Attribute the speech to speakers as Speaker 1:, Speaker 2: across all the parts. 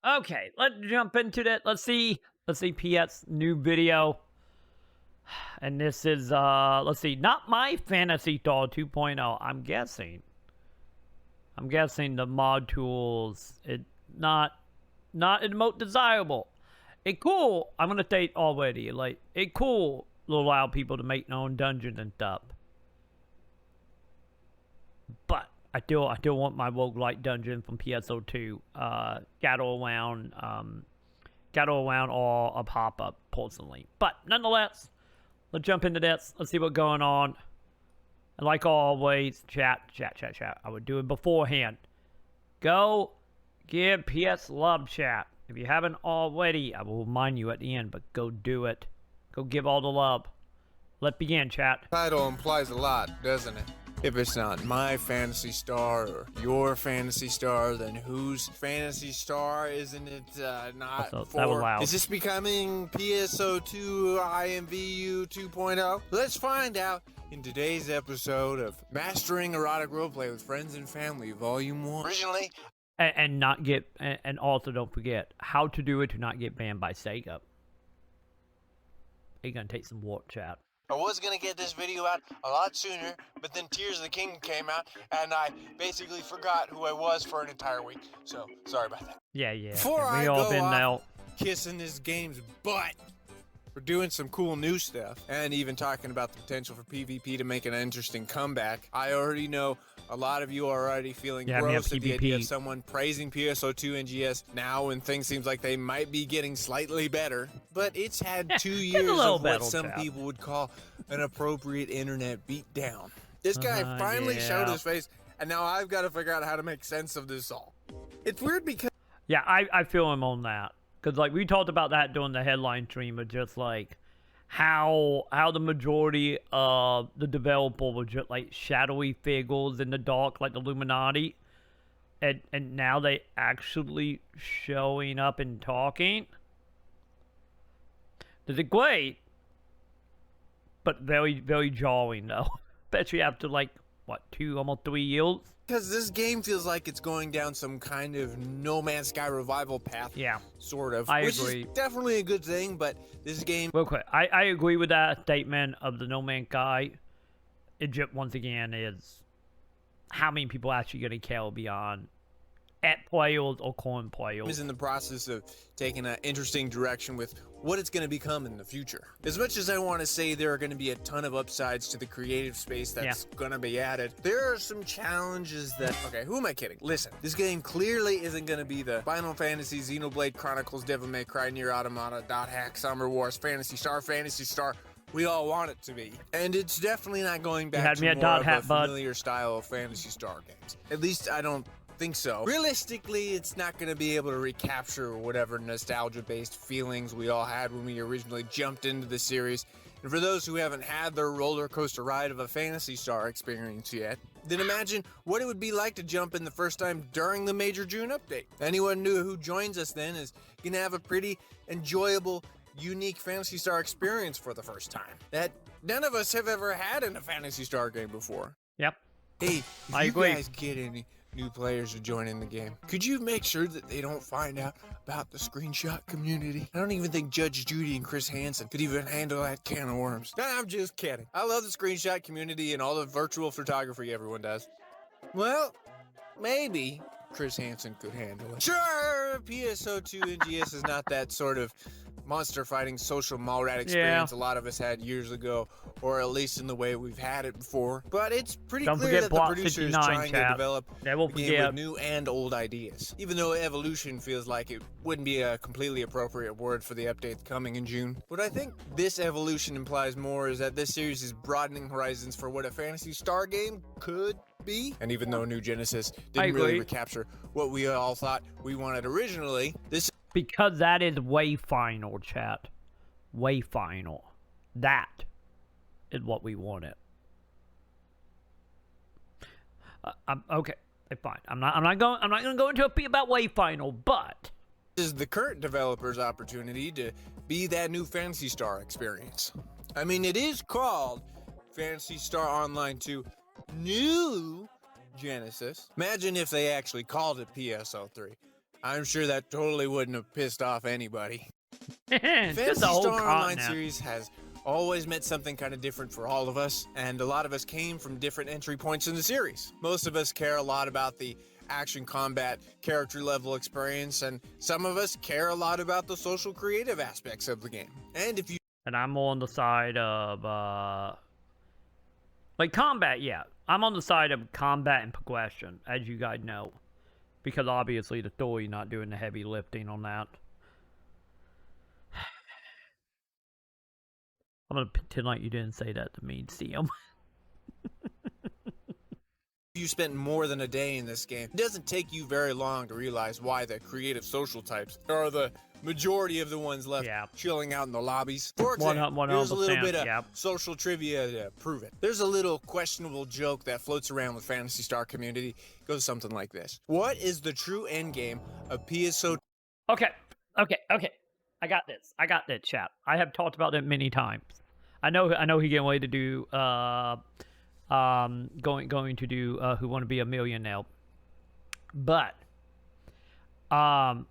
Speaker 1: Okay, let's jump into that. Let's see. PS new video. And this is let's see, not my Phantasy Star 2.0. I'm guessing the mod tools it not emote desirable. It cool. I'm gonna state already. Like it cool to allow people to make their own dungeons and stuff. But I still want my roguelike dungeon from PSO2. Gather around or a pop up personally. But nonetheless, let's jump into this. Let's see what's going on. And like always, chat. I would do it beforehand. Go give PS love, chat. If you haven't already, I will remind you at the end, but go do it. Go give all the love. Let's begin, chat.
Speaker 2: Title implies a lot, doesn't it? If it's not my Phantasy Star or your Phantasy Star, then whose Phantasy Star isn't it not
Speaker 1: That was
Speaker 2: for?
Speaker 1: loud.
Speaker 2: Is this becoming PSO2 IMVU 2.0? Let's find out in today's episode of Mastering Erotic Roleplay with Friends and Family, Volume 1. Originally,
Speaker 1: And not get, and also don't forget how to do it to not get banned by Sega. It's gonna take some work, chat.
Speaker 2: I was gonna get this video out a lot sooner, but then Tears of the Kingdom came out, and I basically forgot who I was for an entire week. So, sorry about that.
Speaker 1: Yeah.
Speaker 2: Before
Speaker 1: we
Speaker 2: I
Speaker 1: all
Speaker 2: go
Speaker 1: been
Speaker 2: off
Speaker 1: out.
Speaker 2: kissing this game's butt, we're doing some cool new stuff, and even talking about the potential for PvP to make an interesting comeback. I already know a lot of you are already feeling
Speaker 1: Yeah, we have
Speaker 2: gross at the idea
Speaker 1: PvP.
Speaker 2: of someone praising PSO2 NGS now when things seems like they might be getting slightly better. But it's had 2
Speaker 1: a
Speaker 2: years
Speaker 1: little
Speaker 2: of what
Speaker 1: better,
Speaker 2: some
Speaker 1: chap.
Speaker 2: people would call an appropriate internet beatdown. This guy finally
Speaker 1: yeah.
Speaker 2: showed his face, and now I've got to figure out how to make sense of this all. It's weird because
Speaker 1: Yeah, I feel him on that. Because, like, we talked about that during the headline stream of just, like, how the majority of the developer were just, like, shadowy figures in the dark, like the Illuminati. And now they actually showing up and talking. This is great. But very, very jarring, though. Especially after, like, what, almost 3 years?
Speaker 2: Because this game feels like it's going down some kind of No Man's Sky revival path.
Speaker 1: Yeah.
Speaker 2: Sort of.
Speaker 1: I
Speaker 2: which
Speaker 1: agree.
Speaker 2: is definitely a good thing, but this game...
Speaker 1: Real quick, I agree with that statement of the No Man's Sky. It just, once again, is how many people actually going to care beyond at players or current players.
Speaker 2: is in the process of taking an interesting direction with what it's going to become in the future. As much as I want to say there are going to be a ton of upsides to the creative space that's going to be added, there are some challenges that... Okay, who am I kidding? Listen, this game clearly isn't going to be the Final Fantasy, Xenoblade Chronicles, Devil May Cry, Nier Automata, Dot Hack, Summer Wars, Phantasy Star we all want it to be. And it's definitely not going back to more of a familiar style of Phantasy Star games. At least I don't think so. Realistically, it's not going to be able to recapture whatever nostalgia-based feelings we all had when we originally jumped into the series. And for those who haven't had their roller coaster ride of a Phantasy Star experience yet, then imagine what it would be like to jump in the first time during the major June update. Anyone new who joins us then is going to have a pretty enjoyable, unique Phantasy Star experience for the first time that none of us have ever had in a Phantasy Star game before.
Speaker 1: Yep.
Speaker 2: Hey, if
Speaker 1: I
Speaker 2: you
Speaker 1: agree.
Speaker 2: guys get any new players to join in the game, could you make sure that they don't find out about the screenshot community? I don't even think Judge Judy and Chris Hansen could even handle that can of worms. Nah, I'm just kidding. I love the screenshot community and all the virtual photography everyone does. Well, maybe Chris Hansen could handle it. Sure, PSO2 NGS is not that sort of monster fighting social mallrat experience a lot of us had years ago, or at least in the way we've had it before. But it's pretty clear that the producer is trying to develop the game with new and old ideas. Even though evolution feels like it wouldn't be a completely appropriate word for the update coming in June. What I think this evolution implies more is that this series is broadening horizons for what a Phantasy Star game could be. And even though New Genesis didn't really recapture what we all thought we wanted originally, this...
Speaker 1: Because that is way final, chat. Way final. That is what we wanted. Okay, fine. I'm not gonna go into a bit about way final, but
Speaker 2: this is the current developer's opportunity to be that new Phantasy Star experience. I mean, it is called Phantasy Star Online 2 New Genesis. Imagine if they actually called it PSO3. I'm sure that totally wouldn't have pissed off anybody.
Speaker 1: Just
Speaker 2: Phantasy
Speaker 1: the whole
Speaker 2: Star Online
Speaker 1: continent.
Speaker 2: series has always meant something kind of different for all of us, and a lot of us came from different entry points in the series. Most of us care a lot about the action combat character level experience, and some of us care a lot about the social creative aspects of the game. And if you
Speaker 1: And I'm more on the side of like combat, yeah. I'm on the side of combat and progression, as you guys know. Because obviously the story not doing the heavy lifting on that. I'm gonna pretend like you didn't say that to me, CM.
Speaker 2: you spent more than a day in this game, it doesn't take you very long to realize why the creative social types are the majority of the ones left chilling out in the lobbies. For example, here's a little bit of social trivia to prove it. There's a little questionable joke that floats around with Phantasy Star community. It goes something like this. What is the true endgame of PSO2?
Speaker 1: Okay. I got this, chat. I have talked about it many times. I know he getting ready to do going to do Who Want to Be a Millionaire. But I'm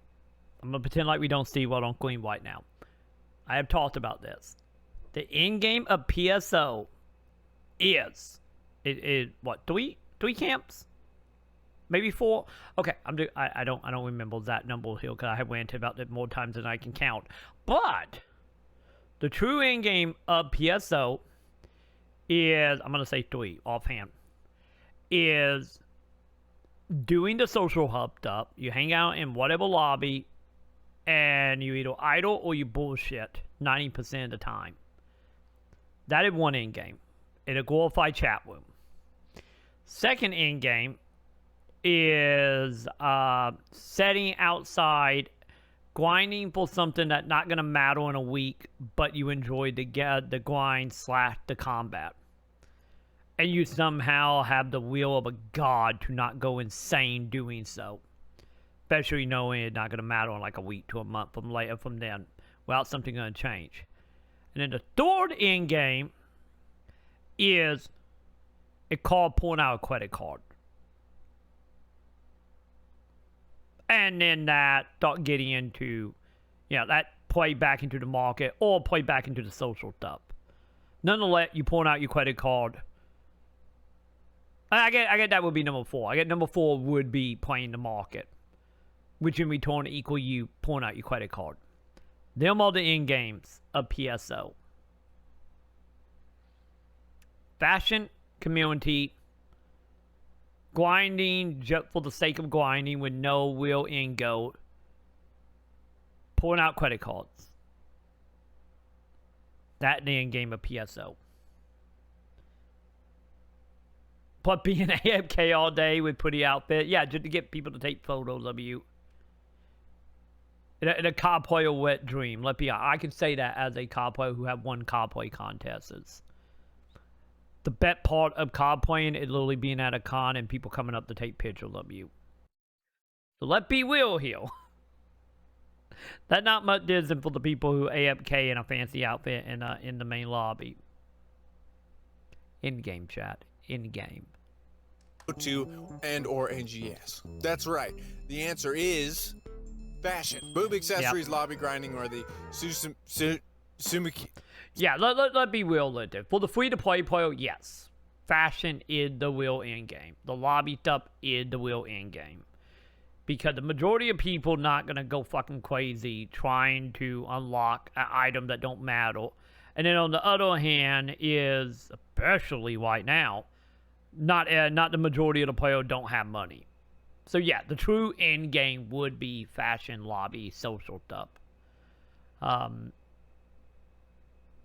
Speaker 1: gonna pretend like we don't see what on screen right now. I have talked about this. The end game of PSO is what, three camps? Maybe 4. Okay, I don't remember that number here because I have ranted about it more times than I can count. But the true end game of PSO is, I'm gonna say 3 offhand, is doing the social hub stuff. You hang out in whatever lobby, and you either idle or you bullshit 90% of the time. That is one end game in a glorified chat room. Second end game is setting outside, grinding for something that's not going to matter in a week, but you enjoy the grind / the combat. And you somehow have the will of a god to not go insane doing so. Especially knowing it's not going to matter in like a week to a month from then, without something going to change. And then the third end game is it called pulling out a credit card. And then that start getting into, that play back into the market or play back into the social stuff. Nonetheless, you pull out your credit card. I get that would be number 4. I get number 4 would be playing the market, which in return equal you pulling out your credit card. Them are the end games of PSO. Fashion, community, grinding just for the sake of grinding with no real end goal. Pulling out credit cards. That the end game of PSO. But being AFK all day with pretty outfit. Yeah, just to get people to take photos of you. In a cosplayer wet dream. Let's be honest. I can say that as a cosplayer who have won cosplay contests. The best part of cosplaying is literally being at a con and people coming up to take pictures of you. So let's be real here. That not much different for the people who AFK in a fancy outfit in the main lobby. In-game chat. In-game.
Speaker 2: PSO2 and/or NGS. That's right. The answer is fashion. Boob accessories, lobby grinding, or the Sumiki.
Speaker 1: Yeah, let's be realistic. For the free-to-play player, yes. Fashion is the real end-game. The lobby stuff is the real end-game. Because the majority of people not going to go fucking crazy trying to unlock an item that don't matter. And then on the other hand is, especially right now, not the majority of the players don't have money. So yeah, the true end game would be fashion, lobby, social stuff.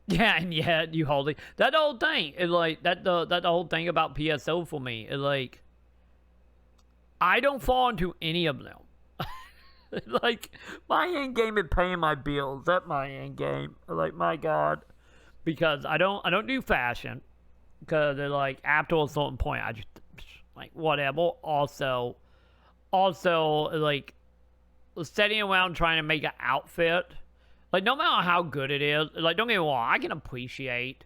Speaker 1: Yeah, and yeah, you hold it. That whole thing is like that the whole thing about PSO for me is like I don't fall into any of them. Like my end game is paying my bills. That's my end game. Like my God, because I don't do fashion. Because they're like, after a certain point, I just, like, whatever. Also, like, sitting around trying to make an outfit, like, no matter how good it is, like, don't get me wrong, I can appreciate,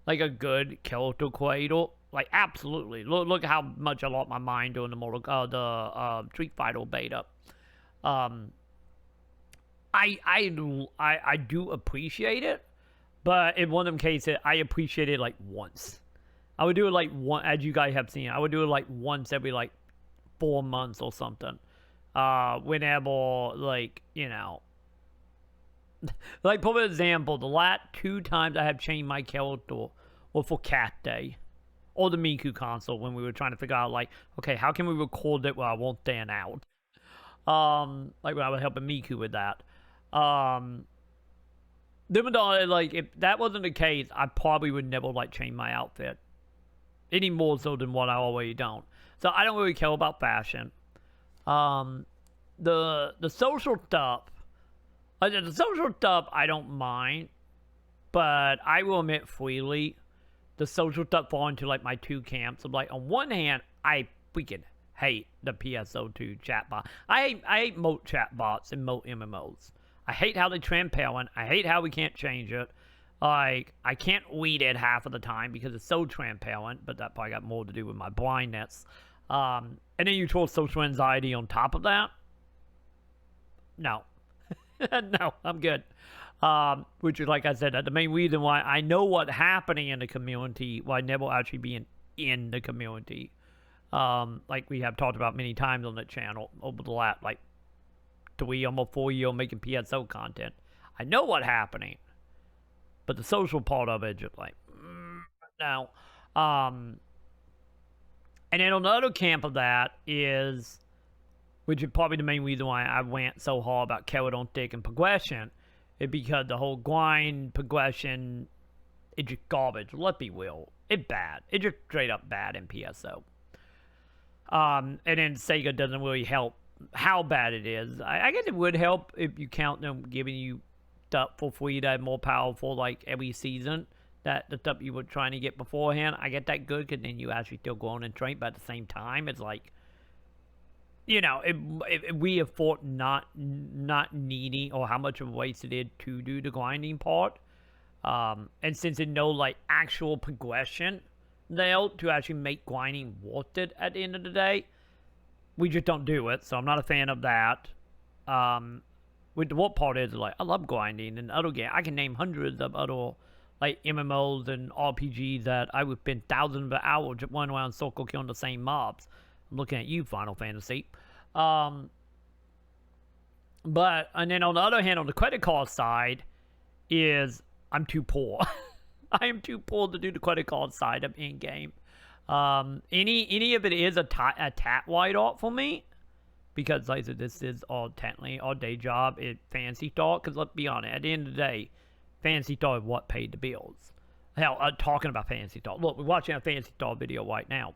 Speaker 1: like, a good character creator. Like, absolutely. Look how much I lost my mind doing the Street Fighter beta. I do appreciate it, but in one of them cases, I appreciate it like once. I would do it like one, as you guys have seen. I would do it like once every like 4 months or something. Whenever, like, you know, like for example, the last 2 times I have changed my character were for Cat Day or the Miku console when we were trying to figure out like, okay, how can we record it where I won't stand out? Like when I was helping Miku with that. Like if that wasn't the case, I probably would never like change my outfit any more so than what I already don't. So I don't really care about fashion. The social stuff, I don't mind, but I will admit freely, the social stuff fall into like my 2 camps. Of like on one hand, I freaking hate the PSO2 chatbot. I hate moat chatbots and moat MMOs. I hate how they transparent. I hate how we can't change it. Like, I can't read it half of the time because it's so transparent, but that probably got more to do with my blindness. And then you throw social anxiety on top of that. No. No, I'm good. Which is, like I said, the main reason why I know what's happening in the community while never actually being in the community. Like we have talked about many times on the channel over the last, like, 3, almost 4 years making PSO content. I know what's happening. But the social part of it, just like, no. And then on the other camp of that is, which is probably the main reason why I went so hard about carrot on stick and progression, is because the whole grind progression, it's just garbage. Let's be real. It's bad. It's just straight up bad in PSO. And then Sega doesn't really help how bad it is. I guess it would help if you count them giving you stuff for free that are more powerful like every season, that the stuff you were trying to get beforehand. I get that good because then you actually still go on and train, but at the same time it's like, you know, if we afford not needing or how much of a waste it is to do the grinding part, and since it no like actual progression there to actually make grinding worth it at the end of the day, we just don't do it. So I'm not a fan of that. With the what part is like, I love grinding and other games. I can name hundreds of other like MMOs and RPGs that I would spend thousands of hours just running around circle killing the same mobs. I'm looking at you, Final Fantasy. But and then on the other hand, on the credit card side, is I'm too poor. I am too poor to do the credit card side of in game. Any of it is a tat white art for me. Because, like I said, this is all technically our day job at Phantasy Star. Because let's be honest, at the end of the day, Phantasy Star is what paid the bills. Hell, I'm talking about Phantasy Star. Look, we're watching a Phantasy Star video right now.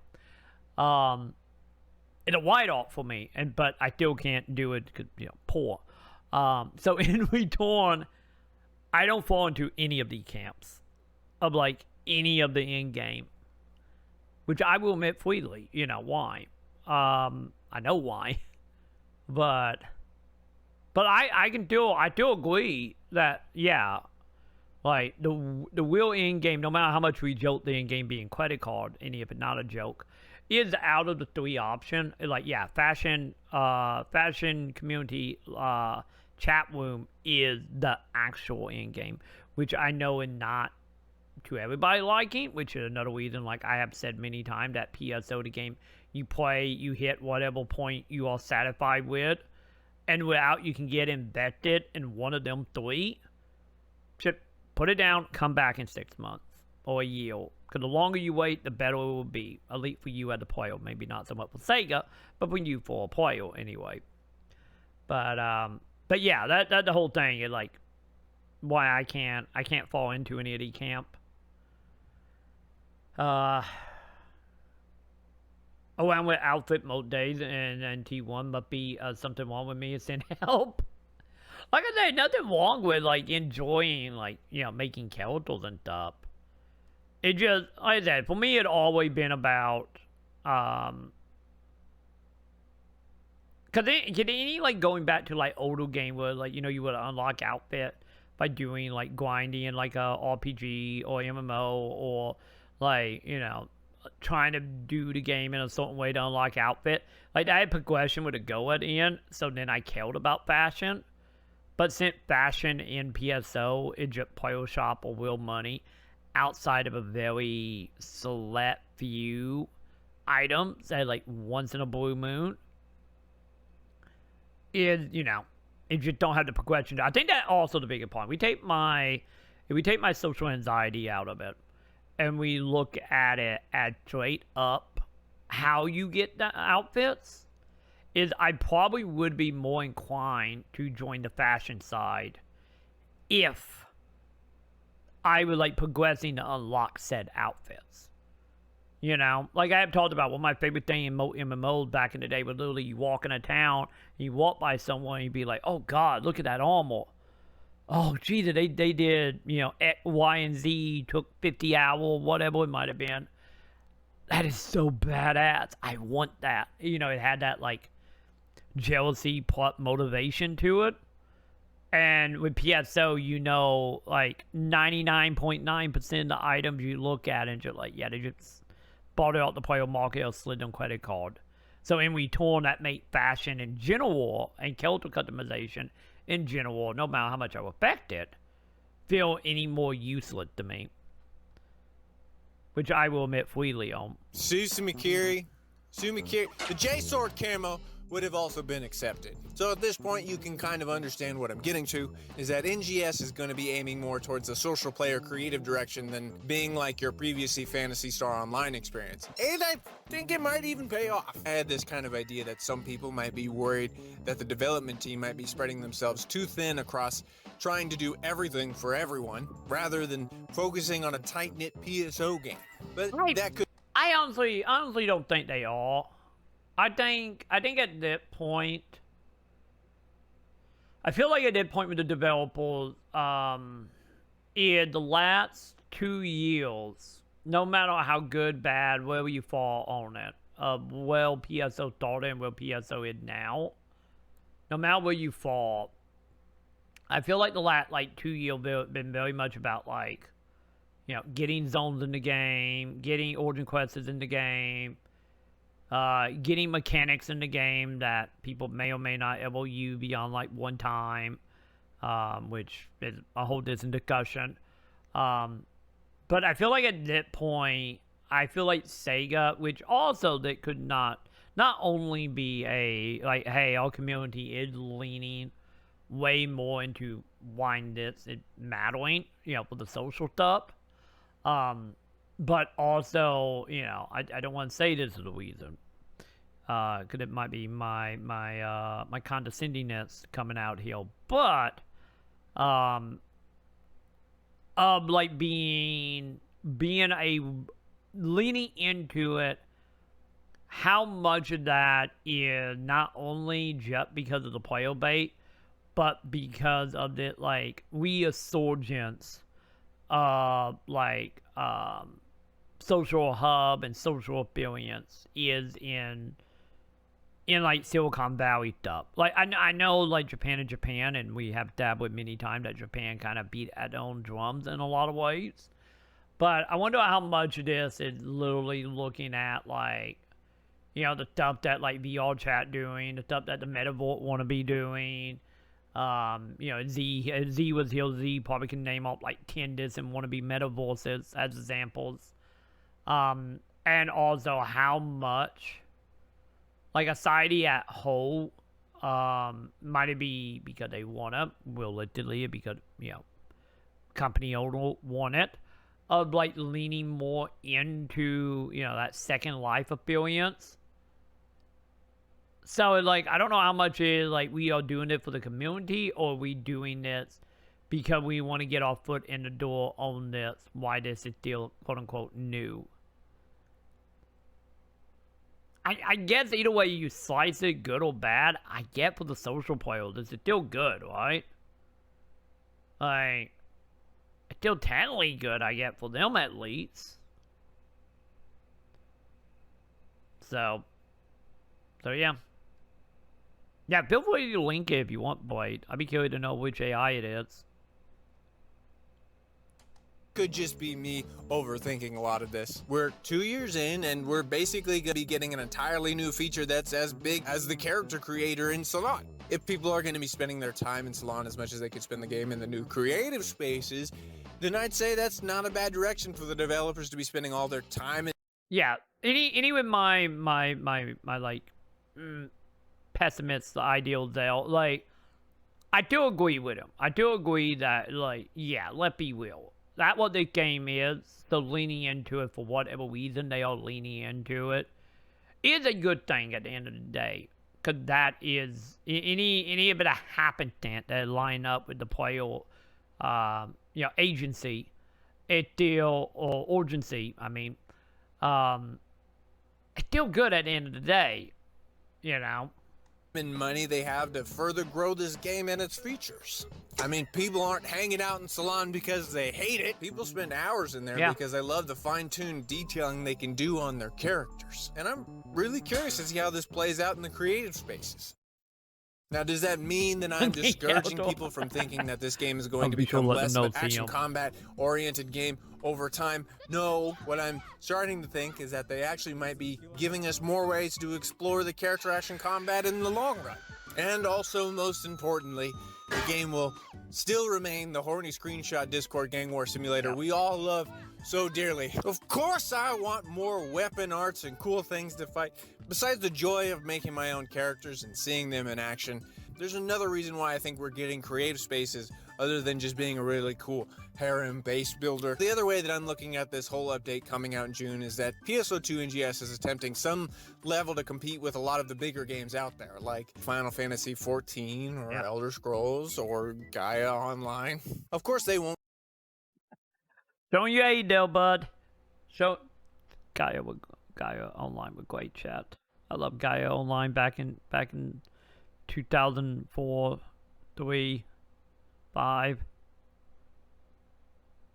Speaker 1: It's a white art for me, but I still can't do it because, you know, poor. So in return, I don't fall into any of the camps of like any of the in game, which I will admit freely. You know why? I know why. But I do agree that, yeah, like the real in game, no matter how much we joke the in game being credit card, any if it's not a joke, is out of the 3 option. Like, yeah, fashion community chat room is the actual in game, which I know is not to everybody liking, which is another reason, like I have said many times, that PSO the game you play, you hit whatever point you are satisfied with, and without you can get invested in one of them 3, just put it down, come back in 6 months or a year. Because the longer you wait, the better it will be. At least for you as a player. Maybe not so much for Sega, but for you for a player anyway. But yeah, that the whole thing is like why I can't fall into any of the camp. Around with outfit mode days and T1 must be something wrong with me. Send help. Like I said, nothing wrong with like enjoying like, you know, making characters and stuff. It just, like I said, for me it always been about because any like going back to like older game where like, you know, you would unlock outfit by doing like grinding in like a RPG or MMO or like, you know, trying to do the game in a certain way to unlock outfit. Like, I had progression with a go at the end, so then I cared about fashion. But since fashion in PSO is just player shop or real money, outside of a very select few items that like once in a blue moon, is, you know, if you don't have the progression. I think that also the bigger point. If we take my social anxiety out of it, and we look at it as straight up how you get the outfits, is I probably would be more inclined to join the fashion side if I would like progressing to unlock said outfits. You know, like I have talked about, one of my favorite thing in MMOs back in the day was literally you walk in a town, and you walk by someone, and you'd be like, oh God, look at that armor. Oh, geez, they did, you know, X, Y, and Z, took 50 hours, whatever it might have been. That is so badass. I want that. You know, it had that, like, jealousy plot motivation to it. And with PSO, you know, like, 99.9% of the items you look at and you're like, yeah, they just bought it out the player market or slid on credit card. So in return, that made fashion in general and character customization in general, no matter how much I affect it, feel any more useless to me. Which I will admit freely on.
Speaker 2: Sumikiri, the J-Sword camo would have also been accepted. So at this point, you can kind of understand what I'm getting to, is that NGS is going to be aiming more towards the social player creative direction than being like your previously Phantasy Star Online experience. And I think it might even pay off. I had this kind of idea that some people might be worried that the development team might be spreading themselves too thin across trying to do everything for everyone, rather than focusing on a tight-knit PSO game. But that could...
Speaker 1: I honestly don't think they are. I think at that point, I feel like at that point with the developers, in the last 2 years, no matter how good, bad, wherever you fall on it, well PSO started and where PSO is now, no matter where you fall, I feel like the last, like, 2 years have been very much about, like, you know, getting zones in the game, getting origin quests in the game, getting mechanics in the game that people may or may not ever use beyond like one time, which is a whole different discussion. But I feel like at that point, I feel like Sega, which also that could not only be a, like, hey, our community is leaning way more into wine this and mattering, you know, for the social stuff. But also, you know, I don't want to say this is the reason, because it might be my condescendingness coming out here, but like being a leaning into it, how much of that is not only just because of the player bait, but because of the, like, resurgence of, like, social hub and social experience is in like Silicon Valley stuff. Like, I know, like, Japan, and we have dabbled many times that Japan kind of beat at their own drums in a lot of ways. But I wonder how much of this is literally looking at, like, you know, the stuff that, like, VR chat doing, the stuff that the Metaverse want to be doing. You know, Z was here. Z probably can name up like 10 different wannabe metaverses as examples. And also how much, like, a society at whole, might it be because they want to, realistically, because, you know, company owner want it, of, like, leaning more into, you know, that second life experience. So, like, I don't know how much is, like, we are doing it for the community, or we doing this because we want to get our foot in the door on this, why this is still, quote-unquote, new. I guess either way you slice it, good or bad, I get for the social players, it's still good, right? Like, it's still technically good, I get, for them at least. So yeah. Yeah, feel free to link it if you want, Blade. I'd be curious to know which AI it is.
Speaker 2: Could just be me overthinking a lot of this. We're 2 years in and we're basically going to be getting an entirely new feature that's as big as the character creator in Salon. If people are going to be spending their time in Salon as much as they could spend the game in the new creative spaces, then I'd say that's not a bad direction for the developers to be spending all their time in.
Speaker 1: Yeah, anyway, my like pessimist ideal there, like, I do agree with him. I do agree that, like, yeah, let's be real. That's what this game is. So leaning into it for whatever reason they are leaning into it is a good thing at the end of the day. Because that is any bit of happenstance that line up with the player, agency, it's still, or urgency, I mean, it's still good at the end of the day, you know.
Speaker 2: And money they have to further grow this game and its features. I mean, people aren't hanging out in Salon because they hate it. People spend hours in there because they love the fine-tuned detailing they can do on their characters. And I'm really curious to see how this plays out in the creative spaces. Now, does that mean that I'm discouraging people from thinking that this game is going to become less of an action combat-oriented game over time? No, what I'm starting to think is that they actually might be giving us more ways to explore the character action combat in the long run. And also, most importantly, the game will still remain the horny screenshot Discord gang war simulator we all love so dearly. Of course I want more weapon arts and cool things to fight. Besides the joy of making my own characters and seeing them in action, there's another reason why I think we're getting creative spaces other than just being a really cool harem base builder. The other way that I'm looking at this whole update coming out in June is that PSO2 NGS is attempting some level to compete with a lot of the bigger games out there, like Final Fantasy 14 or Elder Scrolls or Gaia Online. Of course they won't.
Speaker 1: Don't you hate though, bud? Show Gaia Online with great chat. I love Gaia Online back in 2004, 3, 5.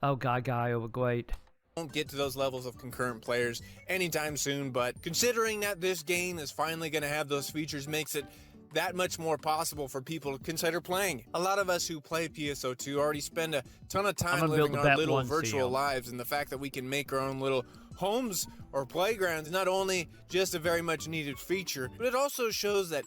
Speaker 1: Oh god, Gaia was great.
Speaker 2: Won't get to those levels of concurrent players anytime soon, but considering that this game is finally going to have those features makes it that much more possible for people to consider playing. A lot of us who play PSO2 already spend a ton of time living our little virtual lives, and the fact that we can make our own little homes or playgrounds not only just a very much needed feature, but it also shows that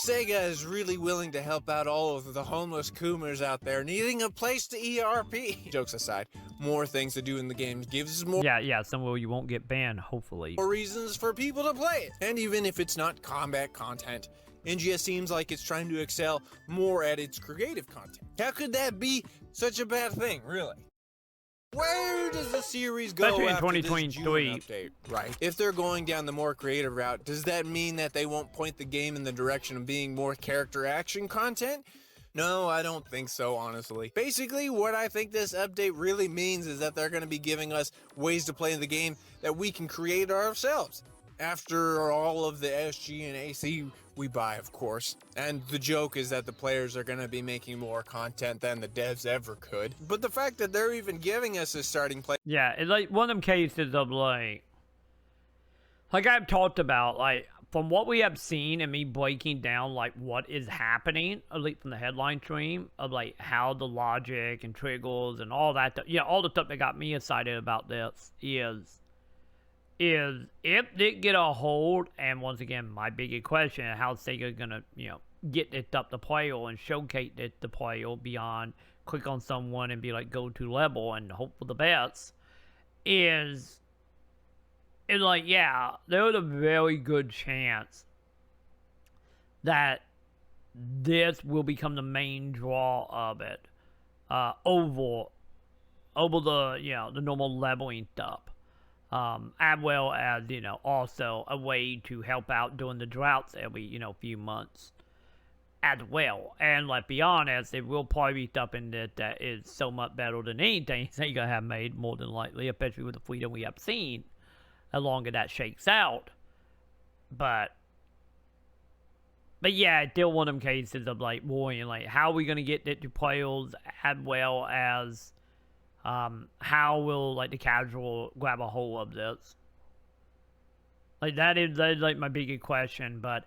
Speaker 2: Sega is really willing to help out all of the homeless coomers out there needing a place to ERP. Jokes aside, more things to do in the game gives us more
Speaker 1: somewhere you won't get banned, hopefully.
Speaker 2: More reasons for people to play it. And even if it's not combat content, NGS seems like it's trying to excel more at its creative content. How could that be such a bad thing, really? Where does the series go
Speaker 1: especially in
Speaker 2: after
Speaker 1: 2023
Speaker 2: this June update, right? If they're going down the more creative route, does that mean that they won't point the game in the direction of being more character action content? No, I don't think so, honestly. Basically, what I think this update really means is that they're going to be giving us ways to play the game that we can create ourselves. After all of the SG and AC we buy, of course. And the joke is that the players are going to be making more content than the devs ever could. But the fact that they're even giving us a starting place.
Speaker 1: Yeah, it's like one of them cases of like I've talked about, like, from what we have seen and me breaking down, like, what is happening, at least from the headline stream, of, like, how the logic and triggers and all that, all the stuff that got me excited about this is if they get a hold, and once again, my biggest question, how Sega's gonna, get this up to player and showcase it to player beyond click on someone and be like, go to level and hope for the best, is like, there's a very good chance that this will become the main draw of it, over the normal leveling stuff. As well as, also a way to help out during the droughts every, few months as well. And let's be honest, it will probably be stuff in it that is so much better than anything Sega have made, more than likely, especially with the freedom we have seen, as long as that shakes out. But yeah, it's still one of them cases of, like, worrying, like, how are we going to get it to players, as well as how will, like, the casual grab a hold of this? Like, that is like my biggest question. But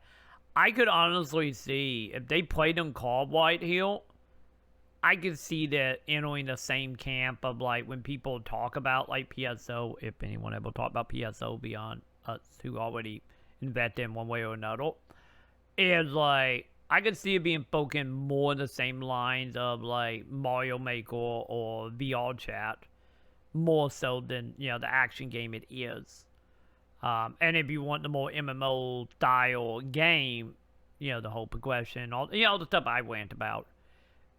Speaker 1: I could honestly see if they played on Card White here, I could see that entering the same camp of like when people talk about like PSO, if anyone ever talk about PSO beyond us who already invest in one way or another, is like I could see it being spoken more in the same lines of like Mario Maker or VR chat, more so than the action game it is. And if you want the more MMO style game, the whole progression, all the stuff I went about,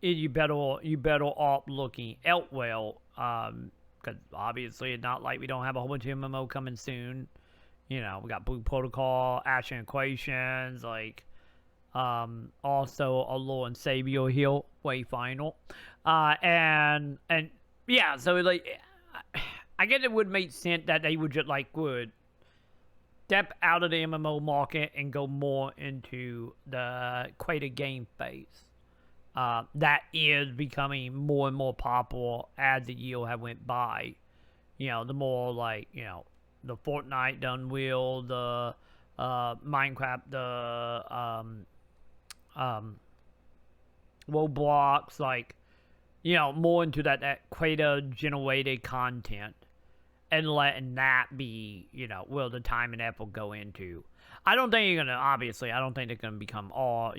Speaker 1: you better opt looking elsewhere. Because obviously it's not like we don't have a whole bunch of MMO coming soon. We got Blue Protocol, Action Equations, like also a Lord and Savior here, way final. And yeah, so like I guess it would make sense that they would just would step out of the MMO market and go more into the creative game phase. That is becoming more and more popular as the year have went by. The more the Fortnite, the Unreal, the Minecraft, the Roblox, more into that creator generated content. And letting that be, where the time and effort go into. I don't think I don't think they're gonna become all,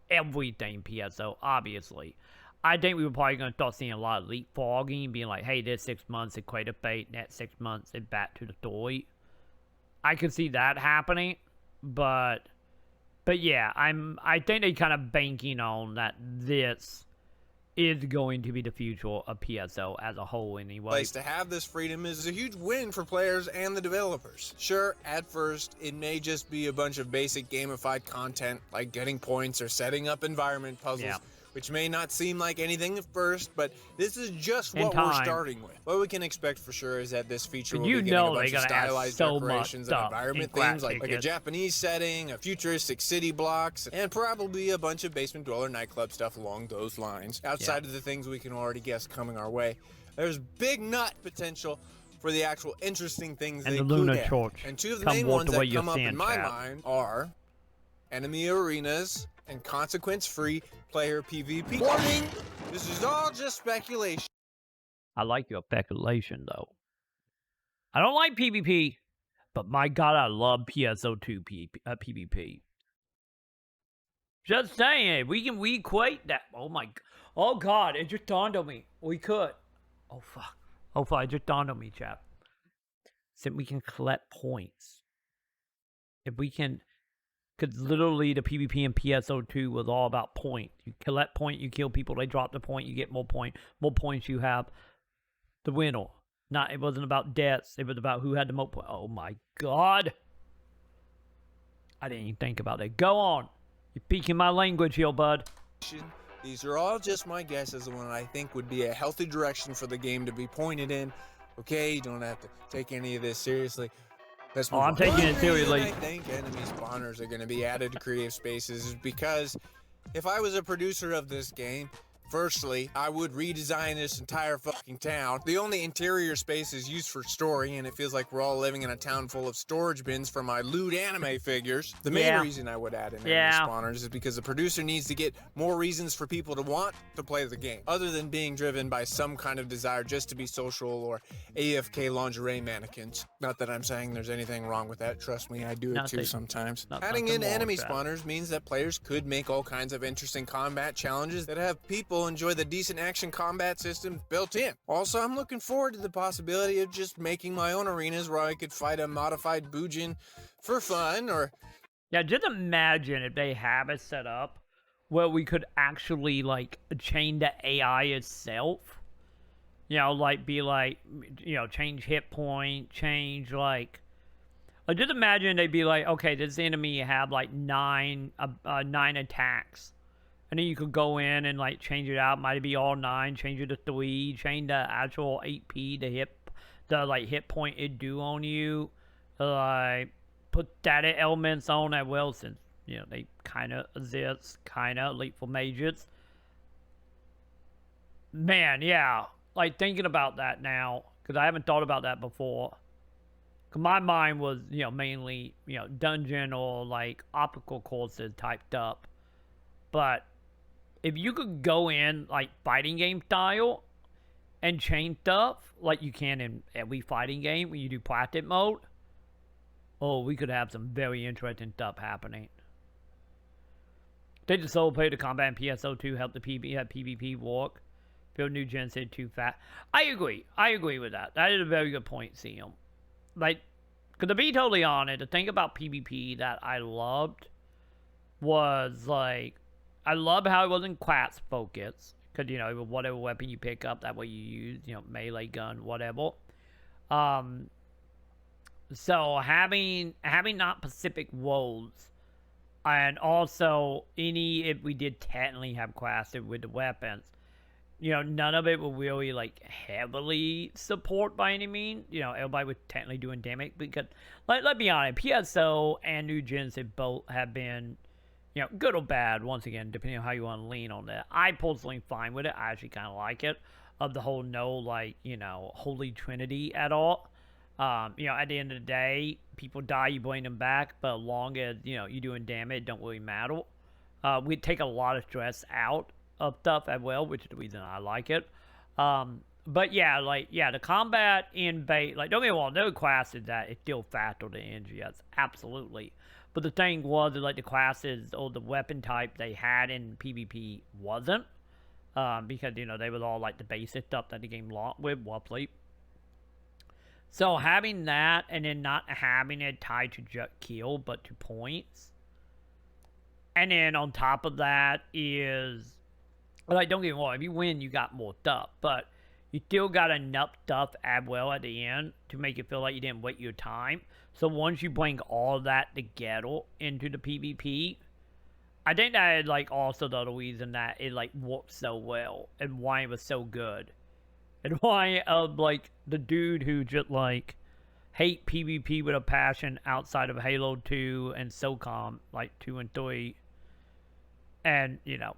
Speaker 1: everything PSO, obviously. I think we were probably gonna start seeing a lot of leapfrogging, being like, hey, this 6 months it created fate, next 6 months it back to the story. I could see that happening, but yeah, I think they kind of banking on that this is going to be the future of PSO as a whole anyway.
Speaker 2: Place to have this freedom is a huge win for players and the developers. Sure, at first, it may just be a bunch of basic gamified content like getting points or setting up environment puzzles, which may not seem like anything at first, but this is just what we're starting with. What we can expect for sure is that this feature will be getting a bunch of stylized decorations and environment themes like a Japanese setting, a futuristic city blocks, and probably a bunch of basement dweller nightclub stuff along those lines. Outside of the things we can already guess coming our way, there's big nut potential for the actual interesting things they could add. And two of the main ones that come up in my mind are enemy arenas and consequence-free player PvP. Warning! This is all just speculation.
Speaker 1: I like your speculation, though. I don't like PvP, but my god, I love PSO2 PvP. Just saying, we can equate that. Oh god, it just dawned on me. We could. Oh fuck, it just dawned on me, chap. Since we can collect points. If we can... Because literally the PvP in PSO2 was all about points. You collect point, you kill people, they drop the point, you get more point. More points you have, the winner. It wasn't about deaths, it was about who had the most points. Oh my god. I didn't even think about it. Go on. You're speaking my language here, bud.
Speaker 2: These are all just my guesses on what I think would be a healthy direction for the game to be pointed in. Okay, you don't have to take any of this seriously.
Speaker 1: I'm taking it seriously.
Speaker 2: I think enemy spawners are going to be added to creative spaces is because if I was a producer of this game, firstly, I would redesign this entire fucking town. The only interior space is used for story, and it feels like we're all living in a town full of storage bins for my lewd anime figures. The main reason I would add in enemy spawners is because the producer needs to get more reasons for people to want to play the game, other than being driven by some kind of desire just to be social or AFK lingerie mannequins. Not that I'm saying there's anything wrong with that. Trust me, I do it too sometimes. Adding in enemy spawners means that players could make all kinds of interesting combat challenges that have people enjoy the decent action combat system built in. Also, I'm looking forward to the possibility of just making my own arenas where I could fight a modified Bujin for fun, or...
Speaker 1: Yeah, just imagine if they have it set up where we could actually, chain the AI itself. Change hit point, change, just imagine they'd be like, okay, this enemy have, 9 attacks. And then you could go in and change it out. Might be all 9, change it to 3, change the actual AP, the hit point it do on you. Put static elements on as well, since they kind of exist, late for mages. Man, yeah, thinking about that now, because I haven't thought about that before. Cause my mind was mainly dungeon or optical courses typed up, but if you could go in like fighting game style and change stuff like you can in every fighting game when you do practice mode, oh, we could have some very interesting stuff happening. Take the solo player to combat in PSO2, help the PvP work. Build new gen said too fast. I agree with that. That is a very good point, CM. Like, because to be totally honest, the thing about PvP that I loved was, like, I love how it wasn't class focused. Because, you know, whatever weapon you pick up, that way you use, you know, melee gun, whatever. So having not specific roles, and also if we did technically have classes with the weapons, you know, none of it will really, like, heavily support by any means. You know, everybody was technically doing damage because, like, let's be honest, PSO and new gens have been, you know, good or bad, once again, depending on how you want to lean on that. I personally fine with it. I actually kind of like it, of the whole like, you know, holy trinity at all. You know, at the end of the day, people die, you bring them back, but as long as, you know, you're doing damage, it don't really matter. We take a lot of stress out of stuff as well, which is the reason I like it. But yeah, like, yeah, the combat in bait, like, don't get me wrong, no classes that is still faster than NGS, absolutely. But the thing was, like, the classes or the weapon type they had in PvP wasn't, because, you know, they was all, like, the basic stuff that the game launched with, roughly. So having that, and then not having it tied to just kill, but to points. And then on top of that is, like, don't get me wrong, if you win, you got more stuff. But you still got enough stuff as well at the end to make it feel like you didn't wait your time. So once you bring all that together into the PvP, I think that is, like, also the other reason that it, like, worked so well and why it was so good. And why, like, the dude who just, like, hate PvP with a passion outside of Halo 2 and SOCOM, like, 2 and 3. And, you know,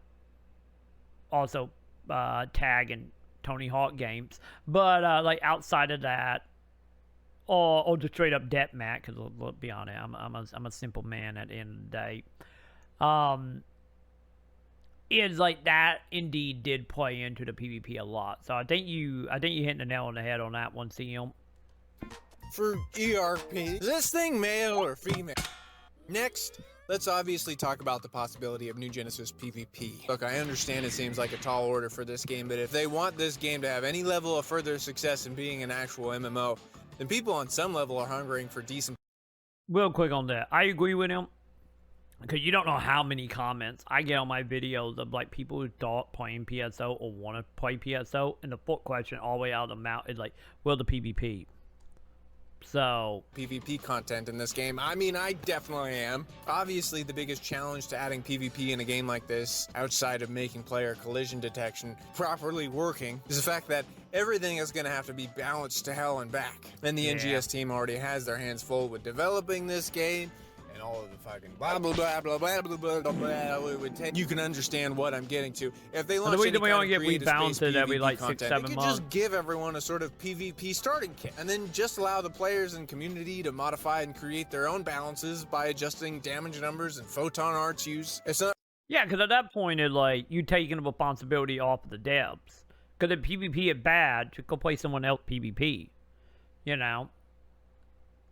Speaker 1: also Tag and Tony Hawk games. But, like, outside of that, or just straight up deathmatch, because let's be honest, I'm a simple man at the end of the day. Is like that indeed did play into the PvP a lot. So I think you hit the nail on the head on that one, CM.
Speaker 2: For ERP, is this thing male or female? Next, let's obviously talk about the possibility of New Genesis PvP. Look, I understand it seems like a tall order for this game, but if they want this game to have any level of further success in being an actual MMO, then people on some level are hungering for decent.
Speaker 1: Real quick on that, I agree with him. Because you don't know how many comments I get on my videos of, like, people who thought playing PSO or want to play PSO, and the fourth question all the way out of the mouth is like, well, the PvP. So
Speaker 2: PvP content in this game. I mean, I definitely am. Obviously, the biggest challenge to adding PvP in a game like this, outside of making player collision detection properly working, is the fact that everything is going to have to be balanced to hell and back. And the NGS team already has their hands full with developing this game. And all of the fucking blah blah blah blah blah blah blah blah blah it would take. You can understand what I'm getting to. If they launch any kind of creative space PvP
Speaker 1: like
Speaker 2: content,
Speaker 1: 6-7
Speaker 2: they could
Speaker 1: months.
Speaker 2: just give everyone a sort of PvP starting kit, and then just allow the players and community to modify and create their own balances by adjusting damage numbers and photon arts use. It's not.
Speaker 1: Yeah, because at that point, it's like you taking the responsibility off of the devs. Because if PvP is bad, just go play someone else PvP. You know,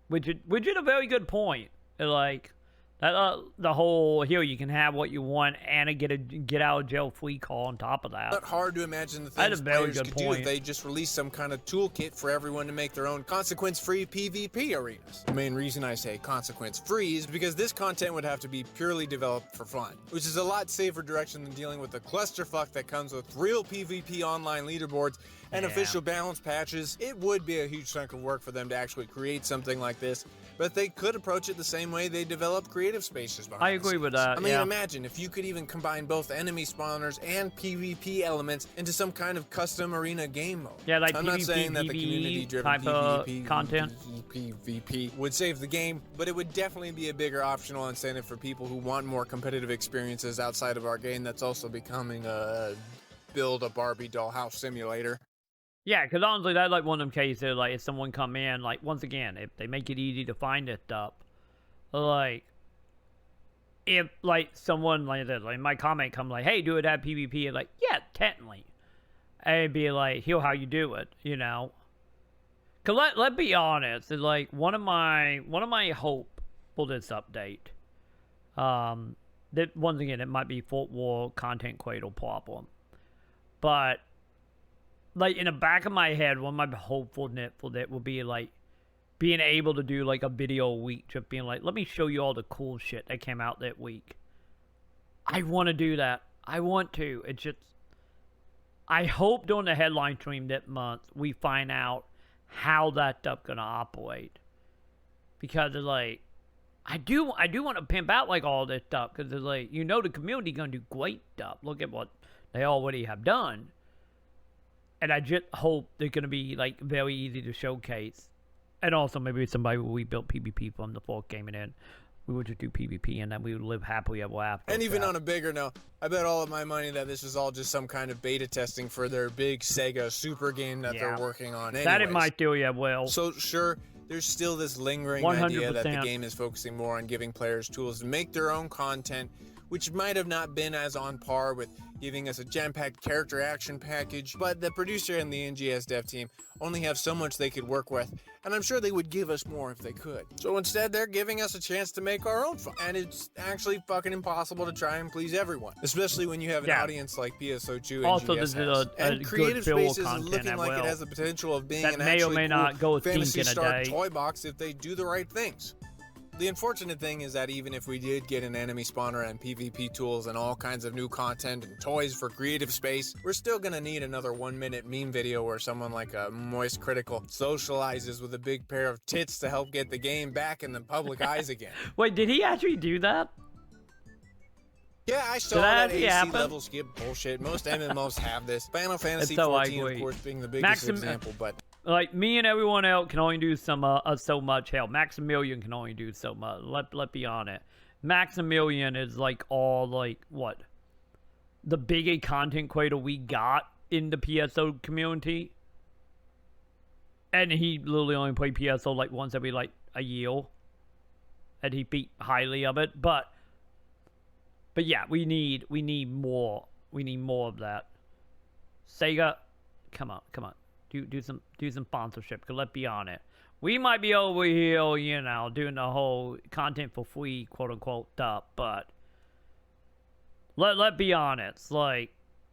Speaker 1: which is a very good point. Like, the whole, here, you can have what you want and get out of jail free call on top of that.
Speaker 2: Not hard to imagine the things players could do if they just release some kind of toolkit for everyone to make their own consequence-free PvP arenas. The main reason I say consequence-free is because this content would have to be purely developed for fun, which is a lot safer direction than dealing with the clusterfuck that comes with real PvP online leaderboards and official balance patches. It would be a huge chunk of work for them to actually create something like this, but they could approach it the same way they develop creative spaces behind
Speaker 1: I agree with that.
Speaker 2: I mean, imagine if you could even combine both enemy spawners and PvP elements into some kind of custom arena game mode.
Speaker 1: Yeah, like
Speaker 2: I'm not saying that the community-driven PvP
Speaker 1: content
Speaker 2: PvP would save the game, but it would definitely be a bigger optional incentive for people who want more competitive experiences outside of our game that's also becoming a build a Barbie dollhouse simulator.
Speaker 1: Yeah, because honestly, that's like one of them cases, like, if someone come in, like, once again, if they make it easy to find this stuff, like, if like someone like that, like my comment come like, hey, do it at PvP, and like, yeah, technically, and it'd be like, here's how you do it, you know. Cause let's be honest, it's like one of my hope for this update, that once again it might be Fort War content cradle problem, but like in the back of my head, one of my hopefulness for that would be like being able to do like a video a week, just being like, let me show you all the cool shit that came out that week. I want to do that. I want to. It's just, I hope during the headline stream that month we find out how that stuff gonna operate, because it's like I do want to pimp out like all this stuff, because it's like, you know, the community gonna do great stuff. Look at what they already have done, and I just hope they're gonna be like very easy to showcase. And also maybe somebody will rebuild PvP from the fourth gaming in. We would just do PvP and then we would live happily ever after.
Speaker 2: And even on a bigger note, I bet all of my money that this is all just some kind of beta testing for their big Sega super game that they're working on anyways.
Speaker 1: That it might do, yeah, well.
Speaker 2: So sure, there's still this lingering
Speaker 1: 100%.
Speaker 2: idea that the game is focusing more on giving players tools to make their own content, which might have not been as on par with giving us a jam-packed character action package, but the producer and the NGS dev team only have so much they could work with, and I'm sure they would give us more if they could. So instead, they're giving us a chance to make our own fun, and it's actually fucking impossible to try and please everyone, especially when you have an audience like PSO2
Speaker 1: also,
Speaker 2: NGS
Speaker 1: this
Speaker 2: has.
Speaker 1: is
Speaker 2: And Creative Spaces is looking like it has the potential of being
Speaker 1: that
Speaker 2: an
Speaker 1: may or
Speaker 2: actually
Speaker 1: may
Speaker 2: cool
Speaker 1: not go with
Speaker 2: Phantasy
Speaker 1: in a
Speaker 2: Star
Speaker 1: day.
Speaker 2: toy box if they do the right things. The unfortunate thing is that even if we did get an enemy spawner and PvP tools and all kinds of new content and toys for Creative Space, we're still gonna need another 1-minute meme video where someone like a Moist Critical socializes with a big pair of tits to help get the game back in the public eyes again.
Speaker 1: Wait, did he actually do that?
Speaker 2: Yeah, I saw that AC level skip bullshit. Most MMOs have this. Final Fantasy 14, of course, being the biggest example, but...
Speaker 1: Like, me and everyone else can only do so much. Hell, Maximilian can only do so much. Let's be honest. Maximilian is, like, all, like, what? The biggest content creator we got in the PSO community. And he literally only played PSO, like, once every, like, a year. And he beat highly of it. But yeah, we need more. We need more of that. Sega, come on. Do some sponsorship, because let's be honest, we might be over here, you know, doing the whole content for free, quote unquote, stuff, but let's be honest, like,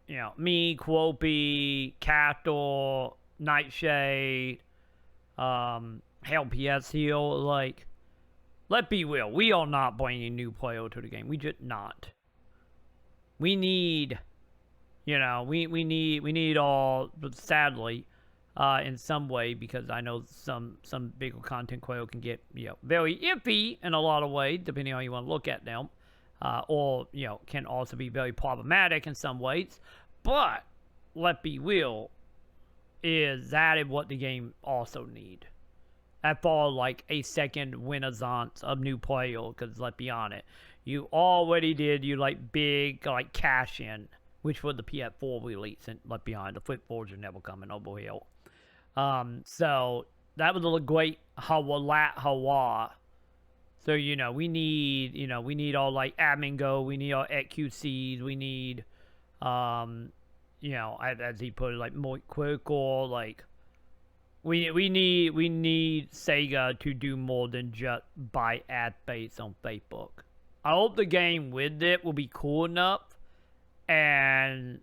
Speaker 1: you know, me, Quopy, Castor, Nightshade, hell, PS Heal, like, let's be real, we are not bringing new player to the game. We just not. We need, you know, we need all, but sadly, in some way, because I know some bigger content creator can get, you know, very iffy in a lot of ways, depending on how you want to look at them, or, you know, can also be very problematic in some ways. But let's be real, is that what the game also need? At all, like a second renaissance of new player, because let's be honest, you already did like big like cash in, which was the PS4 release, and let's be honest, the flip forwards are never coming over here. So that was a great Hawa. So, you know, we need all like admin go, we need all XQCs, we need, you know, as he put it, like more critical, like, we need Sega to do more than just buy ad base on Facebook. I hope the game with it will be cool enough and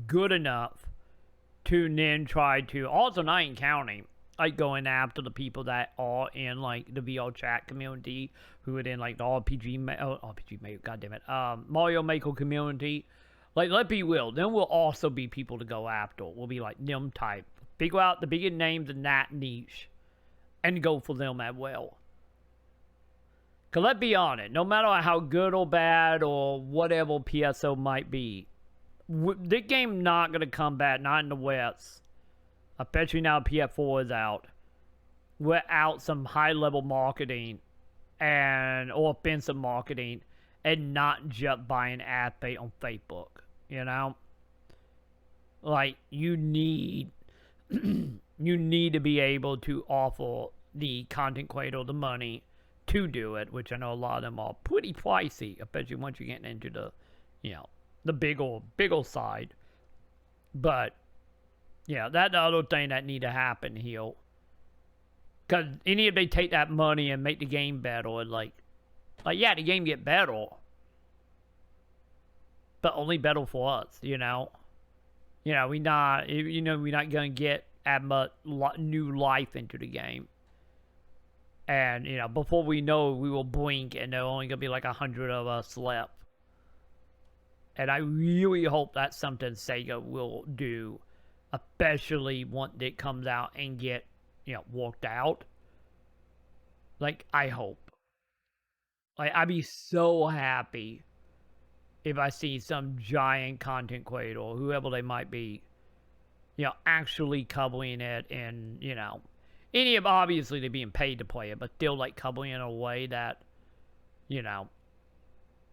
Speaker 1: good enough to then try to, also not in counting, like going after the people that are in like the VR chat community, who are in like the Mario Maker community. Like, let's be real, then will also be people to go after. We'll be like them type. Figure out the biggest names in that niche and go for them as well. Because let's be honest, no matter how good or bad or whatever PSO might be, this game not going to come back, not in the West, especially now PS4 is out, without some high-level marketing or offensive marketing, and not just buying ad bait on Facebook, you know? Like, you need to be able to offer the content creator the money to do it, which I know a lot of them are pretty pricey, especially once you're getting into the, you know, the big old side. But, yeah, that's the other thing that need to happen here. Because if they take that money and make the game better, and like, yeah, the game get better. But only better for us, you know? You know, we're not going to add much new life into the game. And, you know, before we know, we will blink and there are only going to be like 100 of us left. And I really hope that's something Sega will do, especially once it comes out and get, you know, worked out. Like, I hope. Like, I'd be so happy if I see some giant content creator, whoever they might be, you know, actually covering it and, you know, any of obviously they're being paid to play it, but still like covering it in a way that, you know,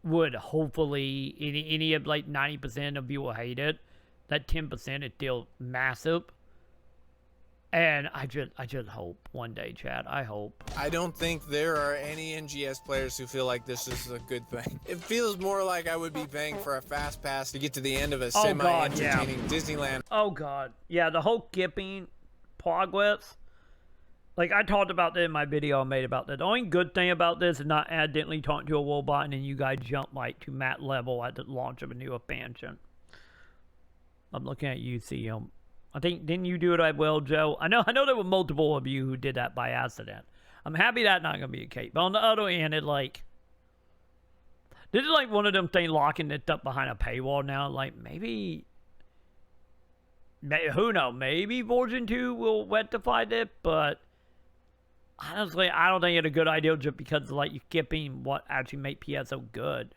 Speaker 1: would hopefully any of like 90% of people hate it. That 10% is still massive. And I just hope one day, Chad. I hope.
Speaker 2: I don't think there are any NGS players who feel like this is a good thing. It feels more like I would be paying for a fast pass to get to the end of a semi-entertaining Disneyland.
Speaker 1: Oh God, yeah, the whole skipping progress. Like I talked about that in my video I made about that. The only good thing about this is not accidentally talking to a robot and then you guys jump like to mat level at the launch of a new expansion. I'm looking at you, CM. I think, didn't you do it as well, Joe? I know there were multiple of you who did that by accident. I'm happy that's not going to be a case. But on the other hand, this is like one of them things locking it up behind a paywall now. Like, maybe, who knows? Maybe version 2 will rectify this, but honestly, I don't think it's a good idea just because, like, you're skipping what actually make PSO good.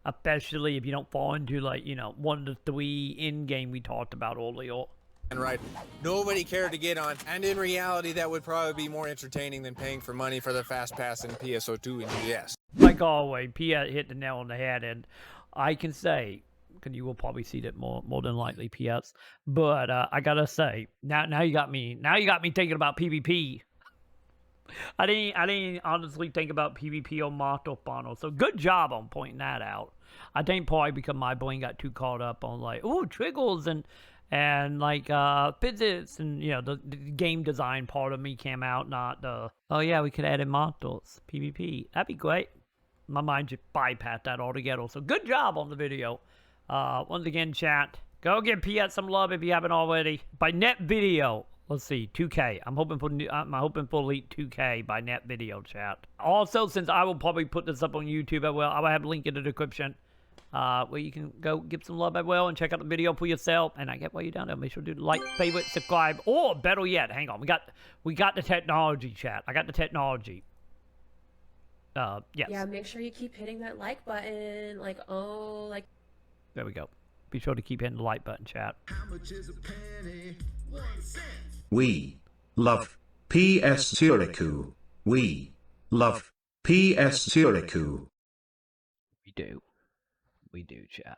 Speaker 1: Especially if you don't fall into, like, you know, 1 to 3 in-game we talked about earlier.
Speaker 2: Right, nobody cared to get on, and in reality that would probably be more entertaining than paying for money for the fast pass in PSO2 NGS.
Speaker 1: Like always, Pia hit the nail on the head, and I can say, because you will probably see that more than likely, PS. But I gotta say, now you got me thinking about PvP. I didn't honestly think about PvP on Monster Funnel, so good job on pointing that out. I think probably because my brain got too caught up on like, oh, triggers and like physics and, you know, the game design part of me came out, not the, oh yeah, we could add in monsters, PvP. That'd be great. My mind just bypassed that altogether. So good job on the video. Once again, chat, go give PS some love if you haven't already. By net video, let's see, 2K. I'm hoping for elite 2K by net video, chat. Also, since I will probably put this up on YouTube as well, I will have a link in the description. Where you can go give some love as well and check out the video for yourself. And I get while you're down there, make sure to like, favorite, subscribe, or better yet, hang on, we got the technology, chat. I got the technology. Yes.
Speaker 3: Yeah, make sure you keep hitting that like button. Like, oh, like.
Speaker 1: There we go. Be sure to keep hitting the like button, chat.
Speaker 4: How much is a penny? 1 cent.
Speaker 5: We love PS ZURIKU. We love PS ZURIKU.
Speaker 1: We do. We do, chat.